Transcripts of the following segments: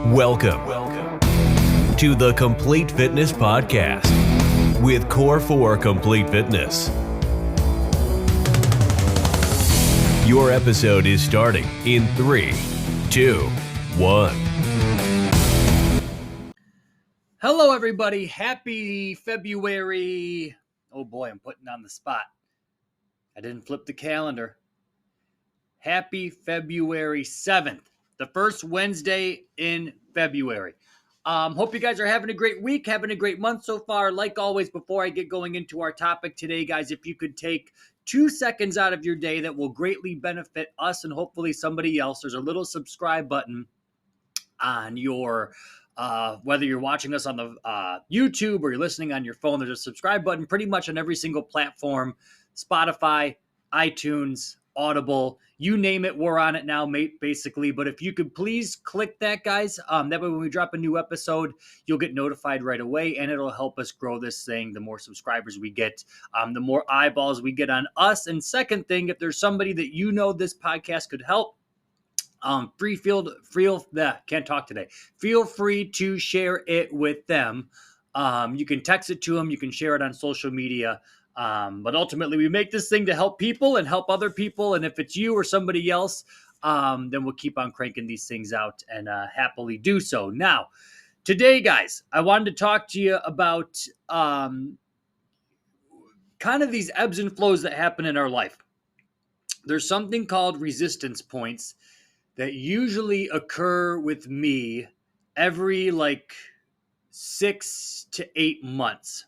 Welcome to the Complete Fitness Podcast with Core for Complete Fitness. Your episode is starting in 3, 2, 1. Hello, everybody. Happy February. Oh boy, I'm putting on the spot. I didn't flip the calendar. Happy February 7th, the first Wednesday in February. Hope you guys are having a great week, having a great month so far. Like always, before I get going into our topic today, guys, if you could take 2 seconds out of your day, that will greatly benefit us and hopefully somebody else. There's a little subscribe button on your whether you're watching us on the YouTube or you're listening on your phone. There's a subscribe button pretty much on every single platform: Spotify, iTunes, Audible, you name it, we're on it now, basically. But if you could please click that, guys, that way when we drop a new episode, you'll get notified right away, and it'll help us grow this thing. The more subscribers we get, the more eyeballs we get on us. And second thing, if there's somebody that you know this podcast could help, can't talk today. Feel free to share it with them. You can text it to them. You can share it on social media. But ultimately, we make this thing to help people and help other people. And if it's you or somebody else, then we'll keep on cranking these things out and happily do so. Now, today, guys, I wanted to talk to you about kind of these ebbs and flows that happen in our life. There's something called resistance points that usually occur with me every 6 to 8 months.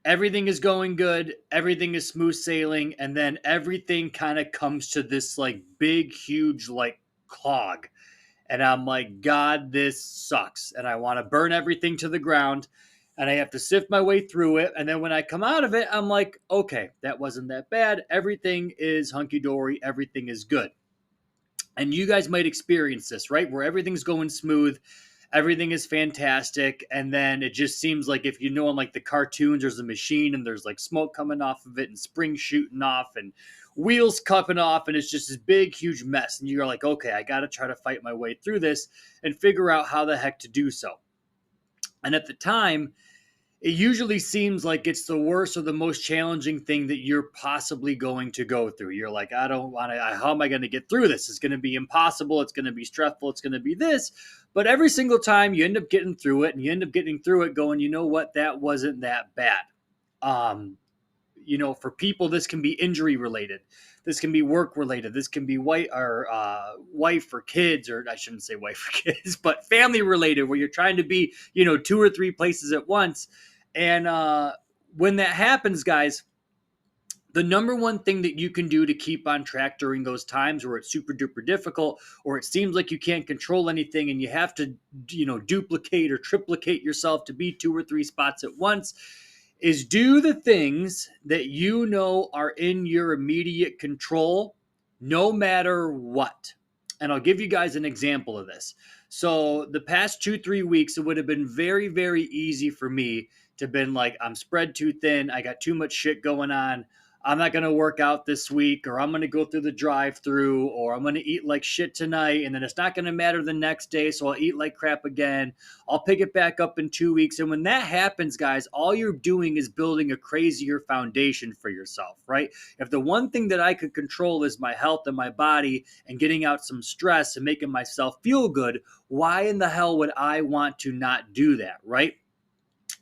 Everything is going good. Everything is smooth sailing. And then everything kind of comes to this big, huge clog. And I'm like, God, this sucks. And I want to burn everything to the ground. And I have to sift my way through it. And then when I come out of it, I'm like, okay, that wasn't that bad. Everything is hunky-dory. Everything is good. And you guys might experience this, right? Where everything's going smooth, everything is fantastic, and then it just seems like, if you know in the cartoons, there's a machine and there's smoke coming off of it and springs shooting off and wheels cupping off, and it's just this big, huge mess. And you're like, okay, I got to try to fight my way through this and figure out how the heck to do so. And at the time, it usually seems like it's the worst or the most challenging thing that you're possibly going to go through. You're like, I don't want to, how am I going to get through this? It's going to be impossible. It's going to be stressful. It's going to be this. But every single time you end up getting through it, and you end up getting through it going, you know what? That wasn't that bad. For people, this can be injury related. This can be work related. This can be wife or kids, or I shouldn't say wife or kids, but family related, where you're trying to be, 2 or 3 places at once. And when that happens, guys, the number one thing that you can do to keep on track during those times where it's super duper difficult, or it seems like you can't control anything and you have to, duplicate or triplicate yourself to be 2 or 3 spots at once, is do the things that you know are in your immediate control, no matter what. And I'll give you guys an example of this. So the past 2-3 weeks, it would have been very, very easy for me to have been like, I'm spread too thin. I got too much shit going on. I'm not going to work out this week, or I'm going to go through the drive-through, or I'm going to eat like shit tonight, and then it's not going to matter the next day, so I'll eat like crap again. I'll pick it back up in 2 weeks. And when that happens, guys, all you're doing is building a crazier foundation for yourself, right? If the one thing that I could control is my health and my body and getting out some stress and making myself feel good, why in the hell would I want to not do that, right?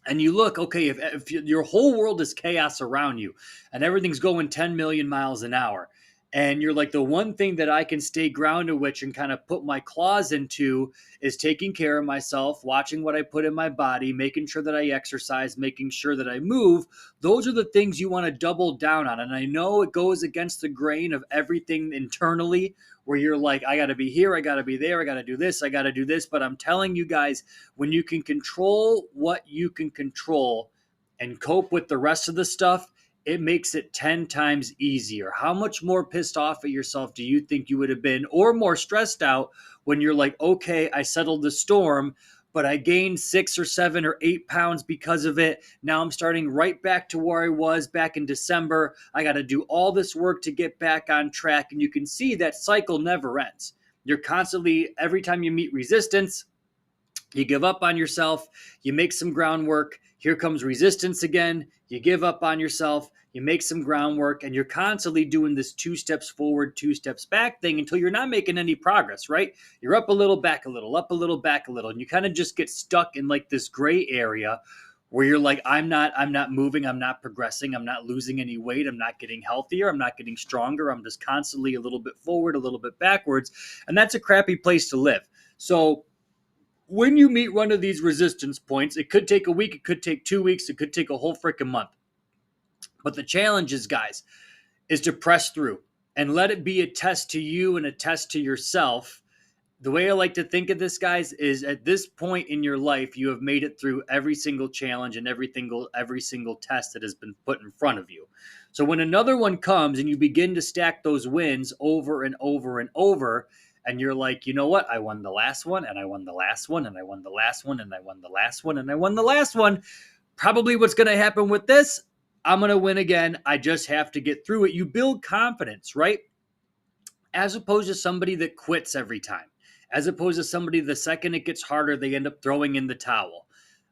And you look, okay, if your whole world is chaos around you and everything's going 10 million miles an hour, and you're like, the one thing that I can stay grounded with and kind of put my claws into is taking care of myself, watching what I put in my body, making sure that I exercise, making sure that I move. Those are the things you want to double down on. And I know it goes against the grain of everything internally, where you're like, I got to be here, I got to be there, I got to do this, I got to do this. But I'm telling you guys, when you can control what you can control and cope with the rest of the stuff, it makes it 10 times easier. How much more pissed off at yourself do you think you would have been, or more stressed out, when you're like, okay, I settled the storm, but I gained 6 or 7 or 8 pounds because of it. Now I'm starting right back to where I was back in December. I got to do all this work to get back on track. And you can see that cycle never ends. You're constantly, every time you meet resistance, You give up on yourself, you make some groundwork, here comes resistance again, you give up on yourself, you make some groundwork, and you're constantly doing this 2 steps forward, 2 steps back thing until you're not making any progress, right? You're up a little, back a little, up a little, back a little, and you kind of just get stuck in like this gray area where you're like, I'm not moving, I'm not progressing, I'm not losing any weight, I'm not getting healthier, I'm not getting stronger, I'm just constantly a little bit forward, a little bit backwards, and that's a crappy place to live. So when you meet one of these resistance points, it could take a week, it could take 2 weeks, it could take a whole freaking month. But the challenge is, guys, is to press through and let it be a test to you and a test to yourself. The way I like to think of this, guys, is at this point in your life, you have made it through every single challenge and every single test that has been put in front of you. So when another one comes and you begin to stack those wins over and over and over, and you're like, you know what? I won the last one, and I won the last one, and I won the last one, and I won the last one, and I won the last one. Probably what's going to happen with this, I'm going to win again. I just have to get through it. You build confidence, right? As opposed to somebody that quits every time, as opposed to somebody the second it gets harder, they end up throwing in the towel.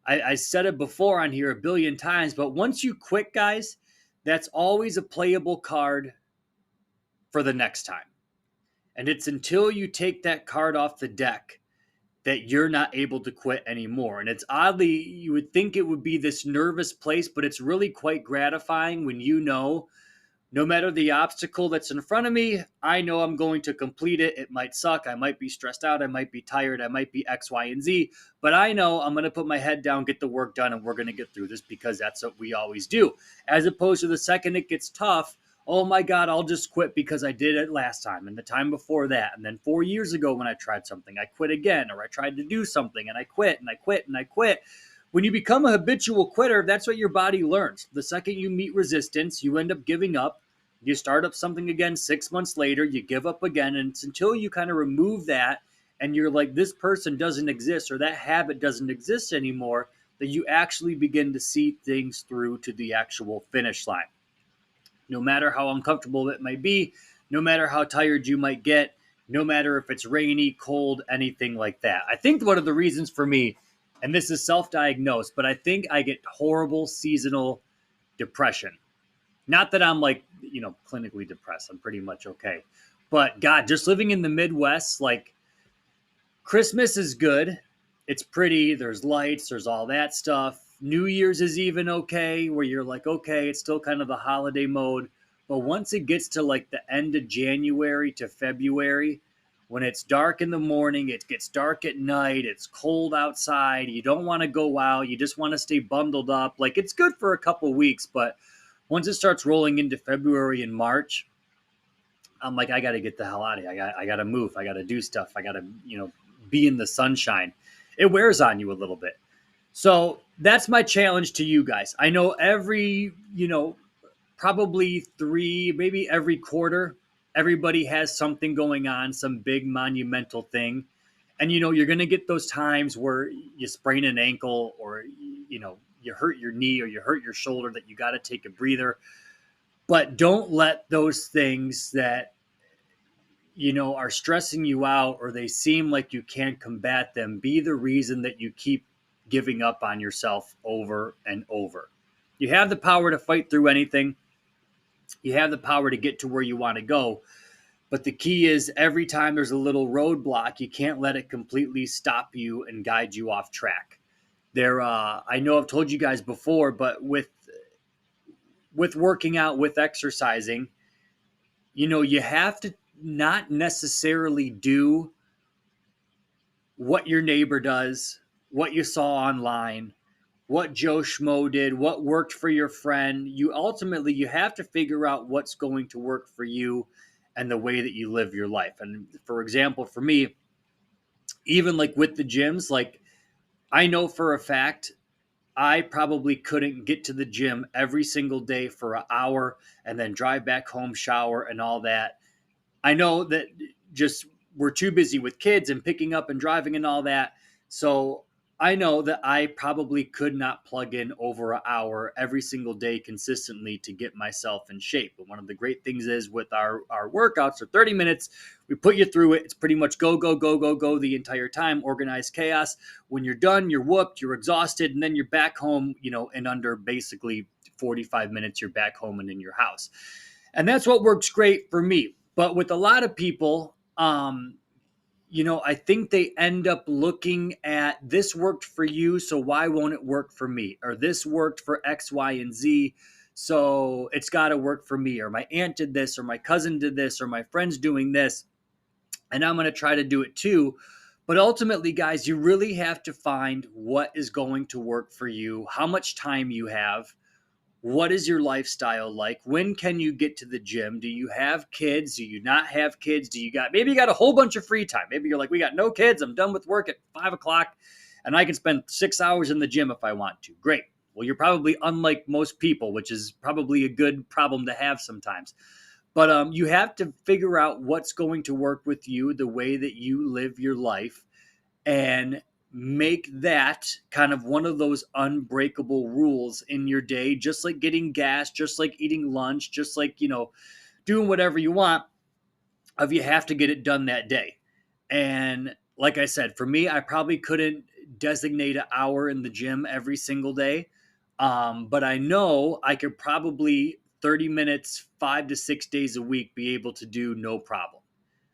I said it before on here a billion times, but once you quit, guys, that's always a playable card for the next time. And it's until you take that card off the deck that you're not able to quit anymore. And it's oddly, you would think it would be this nervous place, but it's really quite gratifying when you know no matter the obstacle that's in front of me, I know I'm going to complete it. It might suck. I might be stressed out. I might be tired. I might be X, Y, and Z. But I know I'm going to put my head down, get the work done, and we're going to get through this because that's what we always do. As opposed to the second it gets tough, oh my God, I'll just quit because I did it last time and the time before that. And then 4 years ago when I tried something, I quit again, or I tried to do something and I quit and I quit and I quit. When you become a habitual quitter, that's what your body learns. The second you meet resistance, you end up giving up. You start up something again 6 months later, you give up again. And it's until you kind of remove that and you're like, this person doesn't exist or that habit doesn't exist anymore, that you actually begin to see things through to the actual finish line. No matter how uncomfortable it might be, no matter how tired you might get, no matter if it's rainy, cold, anything like that. I think one of the reasons for me, and this is self-diagnosed, but I think I get horrible seasonal depression. Not that I'm like, clinically depressed. I'm pretty much okay. But God, just living in the Midwest, like Christmas is good. It's pretty. There's lights. There's all that stuff. New Year's is even okay, where you're like, okay, it's still kind of the holiday mode. But once it gets to like the end of January to February, when it's dark in the morning, it gets dark at night, it's cold outside, you don't want to go out, you just want to stay bundled up. Like it's good for a couple weeks, but once it starts rolling into February and March, I'm like, I got to get the hell out of here. I got to move. I got to do stuff. I got to, be in the sunshine. It wears on you a little bit. So that's my challenge to you guys. I know every, probably maybe every quarter, everybody has something going on, some big monumental thing. And, you're going to get those times where you sprain an ankle or, you hurt your knee or you hurt your shoulder that you got to take a breather. But don't let those things that, are stressing you out or they seem like you can't combat them be the reason that you keep giving up on yourself over and over. You have the power to fight through anything. You have the power to get to where you want to go. But the key is every time there's a little roadblock, you can't let it completely stop you and guide you off track. I know I've told you guys before, but with working out, with exercising, you have to not necessarily do what your neighbor does, what you saw online, what Joe Schmo did, what worked for your friend. You have to figure out what's going to work for you and the way that you live your life. And for example, for me, even like with the gyms, like I know for a fact, I probably couldn't get to the gym every single day for an hour and then drive back home, shower and all that. I know that just we're too busy with kids and picking up and driving and all that. So I know that I probably could not plug in over an hour every single day consistently to get myself in shape. But one of the great things is with our workouts are 30 minutes. We put you through it. It's pretty much go, go, go, go, go the entire time, organized chaos. When you're done, you're whooped, you're exhausted, and then you're back home, in under basically 45 minutes, you're back home and in your house. And that's what works great for me. But with a lot of people, I think they end up looking at this worked for you, so why won't it work for me? Or this worked for X, Y, and Z, so it's got to work for me. Or my aunt did this, or my cousin did this, or my friend's doing this, and I'm going to try to do it too. But ultimately, guys, you really have to find what is going to work for you, how much time you have, what is your lifestyle like? When can you get to the gym? Do you have kids? Do you not have kids? Maybe you got a whole bunch of free time. Maybe you're like, we got no kids. I'm done with work at 5 o'clock and I can spend 6 hours in the gym if I want to. Great. Well, you're probably unlike most people, which is probably a good problem to have sometimes. But you have to figure out what's going to work with you, the way that you live your life, and make that kind of one of those unbreakable rules in your day, just like getting gas, just like eating lunch, just like, doing whatever you want, of you have to get it done that day. And like I said, for me, I probably couldn't designate an hour in the gym every single day. But I know I could probably 30 minutes, 5 to 6 days a week be able to do no problem.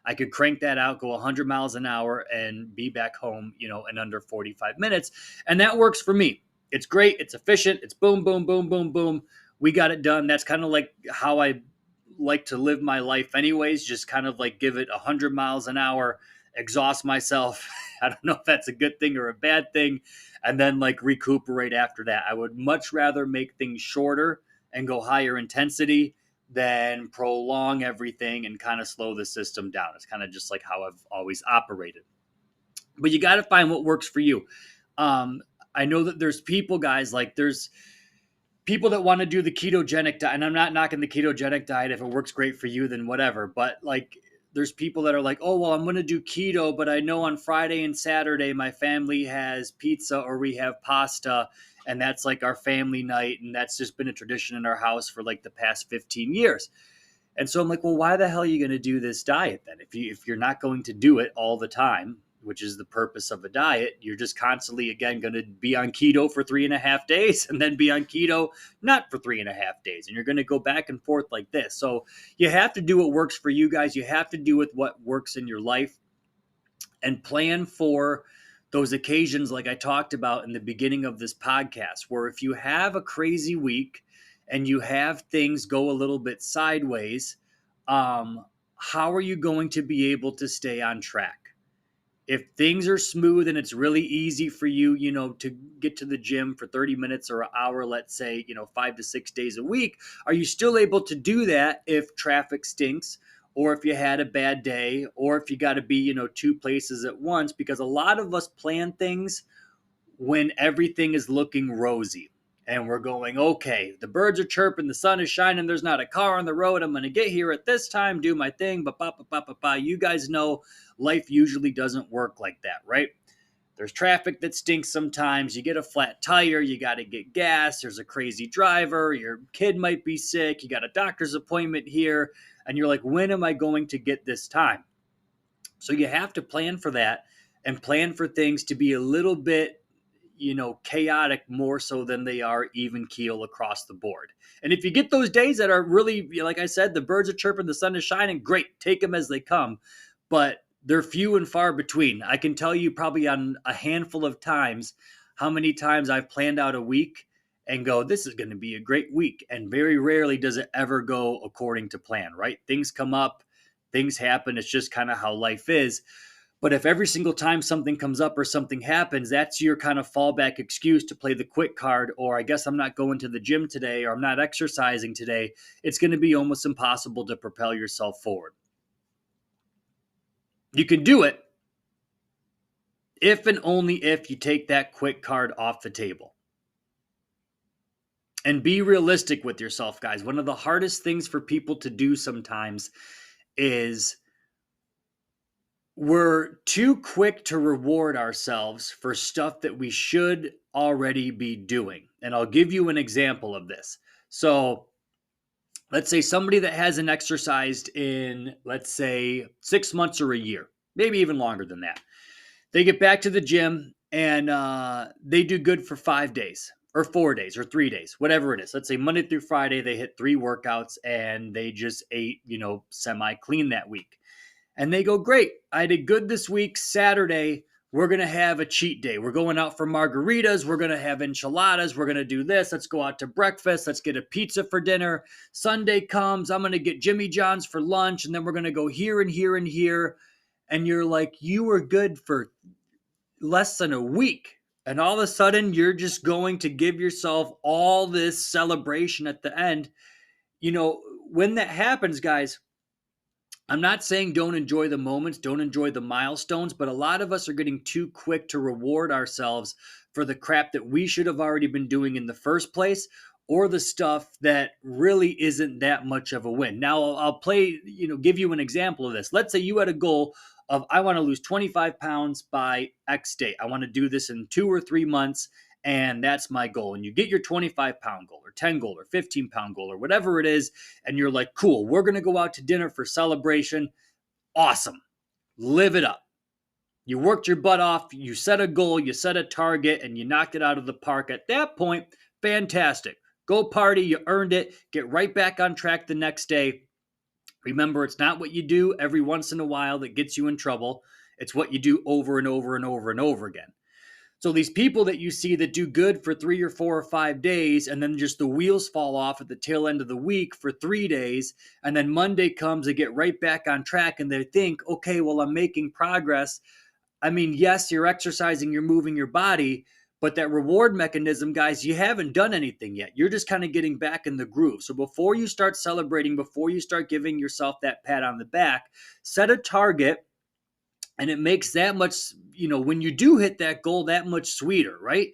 I could crank that out, go 100 miles an hour, and be back home, in under 45 minutes. And that works for me. It's great. It's efficient. It's boom, boom, boom, boom, boom. We got it done. That's kind of like how I like to live my life anyways, just kind of like give it 100 miles an hour, exhaust myself. I don't know if that's a good thing or a bad thing. And then like recuperate after that. I would much rather make things shorter and go higher intensity than prolong everything and kind of slow the system down. It's kind of just like how I've always operated. But you got to find what works for you. I know that there's people, guys, like there's people that want to do the ketogenic diet, and I'm not knocking the ketogenic diet. If it works great for you, then whatever. But like, there's people that are like, oh, well, I'm going to do keto, but I know on Friday and Saturday, my family has pizza or we have pasta, and that's like our family night. And that's just been a tradition in our house for like the past 15 years. And so I'm like, well, why the hell are you going to do this diet then? If you're not going to do it all the time, which is the purpose of a diet, you're just constantly, again, going to be on keto for 3.5 days and then be on keto not for 3.5 days. And you're going to go back and forth like this. So you have to do what works for you guys. You have to do with what works in your life and plan for those occasions like I talked about in the beginning of this podcast, where if you have a crazy week and you have things go a little bit sideways, how are you going to be able to stay on track? If things are smooth and it's really easy for you, to get to the gym for 30 minutes or an hour, let's say, 5 to 6 days a week, are you still able to do that if traffic stinks, or if you had a bad day, or if you got to be, two places at once? Because a lot of us plan things when everything is looking rosy. And we're going, okay, the birds are chirping, the sun is shining, there's not a car on the road, I'm going to get here at this time, do my thing, You guys know life usually doesn't work like that, right? There's traffic that stinks sometimes. You get a flat tire, you got to get gas, there's a crazy driver, your kid might be sick, you got a doctor's appointment here, and you're like, when am I going to get this time? So you have to plan for that and plan for things to be a little bit chaotic more so than they are even keel across the board. And if you get those days that are really, like I said, the birds are chirping, the sun is shining, great, take them as they come. But they're few and far between. I can tell you probably on a handful of times how many times I've planned out a week and go, this is going to be a great week. And very rarely does it ever go according to plan, right? Things come up, things happen. It's just kind of how life is. But if every single time something comes up or something happens, that's your kind of fallback excuse to play the quit card, or I guess I'm not going to the gym today, or I'm not exercising today, it's going to be almost impossible to propel yourself forward. You can do it if and only if you take that quit card off the table. And be realistic with yourself, guys. One of the hardest things for people to do sometimes is We're too quick to reward ourselves for stuff that we should already be doing. And I'll give you an example of this. So let's say somebody that hasn't exercised in, let's say, 6 months or a year, maybe even longer than that. They get back to the gym and they do good for 5 days or 4 days or 3 days, whatever it is. Let's say Monday through Friday, they hit 3 workouts and they just ate, semi clean that week. And they go, great, I did good this week. Saturday, we're going to have a cheat day. We're going out for margaritas. We're going to have enchiladas. We're going to do this. Let's go out to breakfast. Let's get a pizza for dinner. Sunday comes. I'm going to get Jimmy John's for lunch. And then we're going to go here and here and here. And you're like, you were good for less than a week. And all of a sudden, you're just going to give yourself all this celebration at the end. When that happens, guys, I'm not saying don't enjoy the moments, don't enjoy the milestones, but a lot of us are getting too quick to reward ourselves for the crap that we should have already been doing in the first place, or the stuff that really isn't that much of a win. Now, I'll give you an example of this. Let's say you had a goal of, I want to lose 25 pounds by X date. I want to do this in 2 or 3 months. And that's my goal. And you get your 25-pound goal or 10 goal or 15-pound goal or whatever it is. And you're like, cool, we're going to go out to dinner for celebration. Awesome. Live it up. You worked your butt off. You set a goal, you set a target, and you knocked it out of the park. At that point, fantastic. Go party. You earned it. Get right back on track the next day. Remember, it's not what you do every once in a while that gets you in trouble. It's what you do over and over and over and over again. So these people that you see that do good for 3 or 4 or 5 days, and then just the wheels fall off at the tail end of the week for 3 days, and then Monday comes, they get right back on track, and they think, okay, well, I'm making progress. I mean, yes, you're exercising, you're moving your body, but that reward mechanism, guys, you haven't done anything yet. You're just kind of getting back in the groove. So before you start celebrating, before you start giving yourself that pat on the back, set a target. And it makes that much, when you do hit that goal, that much sweeter, right?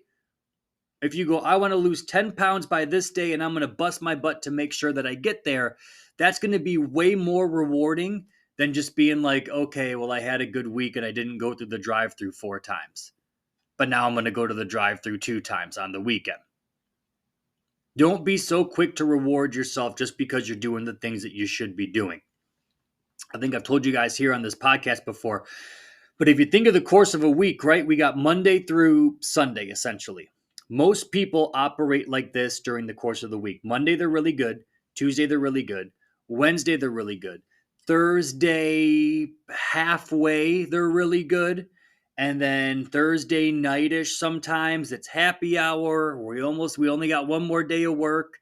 If you go, I want to lose 10 pounds by this day and I'm going to bust my butt to make sure that I get there, that's going to be way more rewarding than just being like, okay, well, I had a good week and I didn't go through the drive-through 4 times. But now I'm going to go to the drive-through 2 times on the weekend. Don't be so quick to reward yourself just because you're doing the things that you should be doing. I think I've told you guys here on this podcast before, but if you think of the course of a week, right, we got Monday through Sunday, essentially. Most people operate like this during the course of the week. Monday, they're really good. Tuesday, they're really good. Wednesday, they're really good. Thursday, halfway, they're really good. And then Thursday nightish, sometimes it's happy hour. We only got one more day of work.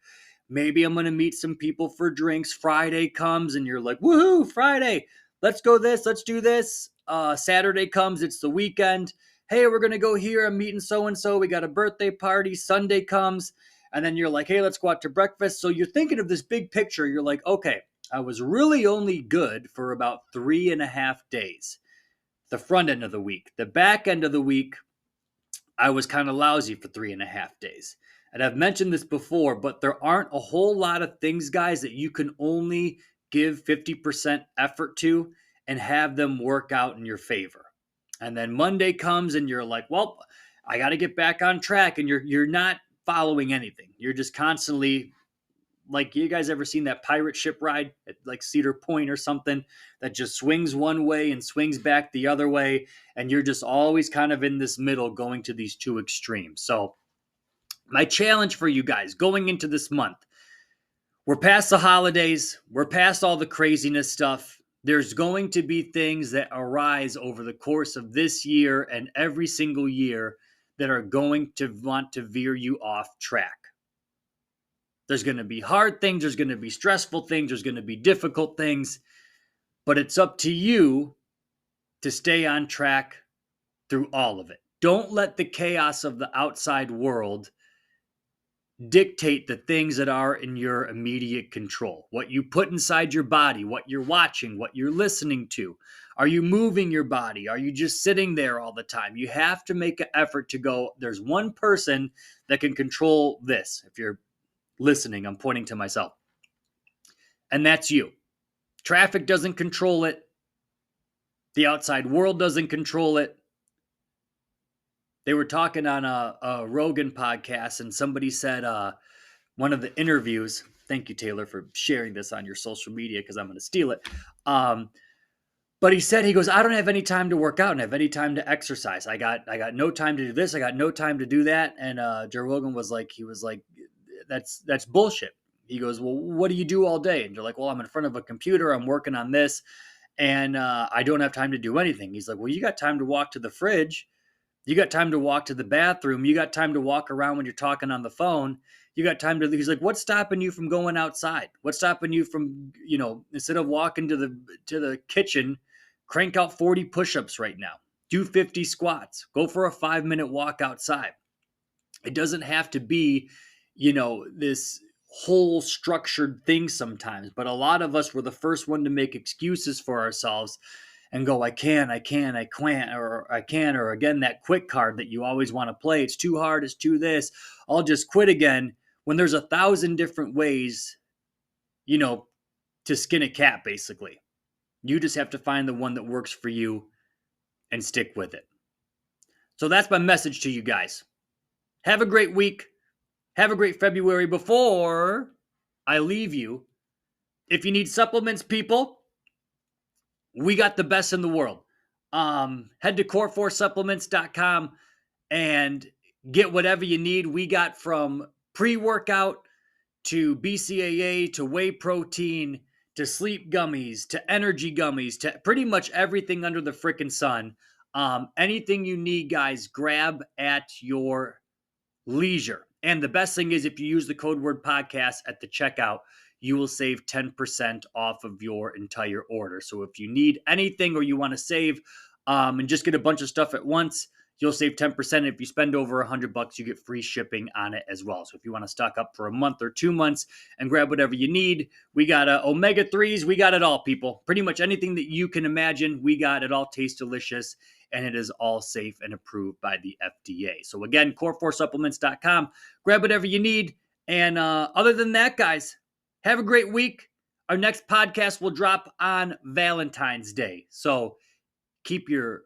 Maybe I'm going to meet some people for drinks. Friday comes and you're like, woohoo, Friday. Let's go this. Let's do this. Saturday comes. It's the weekend. Hey, we're going to go here. I'm meeting so-and-so. We got a birthday party. Sunday comes. And then you're like, hey, let's go out to breakfast. So you're thinking of this big picture. You're like, okay, I was really only good for about 3.5 days. The front end of the week. The back end of the week, I was kind of lousy for 3.5 days. And I've mentioned this before, but there aren't a whole lot of things, guys, that you can only give 50% effort to and have them work out in your favor. And then Monday comes and you're like, well, I got to get back on track. And you're not following anything. You're just constantly, like, you guys ever seen that pirate ship ride at like Cedar Point or something that just swings one way and swings back the other way? And you're just always kind of in this middle going to these two extremes. So my challenge for you guys going into this month, we're past the holidays. We're past all the craziness stuff. There's going to be things that arise over the course of this year and every single year that are going to want to veer you off track. There's going to be hard things. There's going to be stressful things. There's going to be difficult things. But it's up to you to stay on track through all of it. Don't let the chaos of the outside world dictate the things that are in your immediate control. What you put inside your body, what you're watching, what you're listening to. Are you moving your body? Are you just sitting there all the time? You have to make an effort to go, there's one person that can control this. If you're listening, I'm pointing to myself. And that's you. Traffic doesn't control it. The outside world doesn't control it. They were talking on a Rogan podcast, and somebody said one of the interviews. Thank you, Taylor, for sharing this on your social media because I'm going to steal it. But he said, he goes, I don't have any time to work out and have any time to exercise. I got no time to do this. I got no time to do that. And Joe Rogan was like, that's bullshit. He goes, well, what do you do all day? And you're like, well, I'm in front of a computer. I'm working on this, and I don't have time to do anything. He's like, well, you got time to walk to the fridge. You got time to walk to the bathroom. You got time to walk around when you're talking on the phone. You got time to, he's like, what's stopping you from going outside? What's stopping you from, instead of walking to the kitchen, crank out 40 push-ups right now. Do 50 squats. Go for a 5-minute walk outside. It doesn't have to be, this whole structured thing sometimes, but a lot of us were the first one to make excuses for ourselves and go, I can't, or I can, or again, that quit card that you always want to play. It's too hard. It's too this. I'll just quit again, when there's 1,000 different ways, to skin a cat, basically. You just have to find the one that works for you and stick with it. So that's my message to you guys. Have a great week. Have a great February. Before I leave you, if you need supplements, people, we got the best in the world. Head to core4supplements.com and get whatever you need. We got from pre-workout to BCAA to whey protein to sleep gummies to energy gummies to pretty much everything under the frickin' sun. Anything you need, guys, grab at your leisure. And the best thing is, if you use the code word podcast at the checkout, you will save 10% off of your entire order. So if you need anything or you want to save and just get a bunch of stuff at once, you'll save 10%. If you spend over $100, you get free shipping on it as well. So if you want to stock up for a month or 2 months and grab whatever you need, we got omega-3s. We got it all, people. Pretty much anything that you can imagine, we got it all. Tastes delicious, and it is all safe and approved by the FDA. So again, core4supplements.com. Grab whatever you need. And other than that, guys, have a great week. Our next podcast will drop on Valentine's Day. So keep your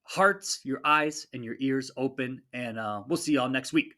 hearts, your eyes, and your ears open, and we'll see y'all next week.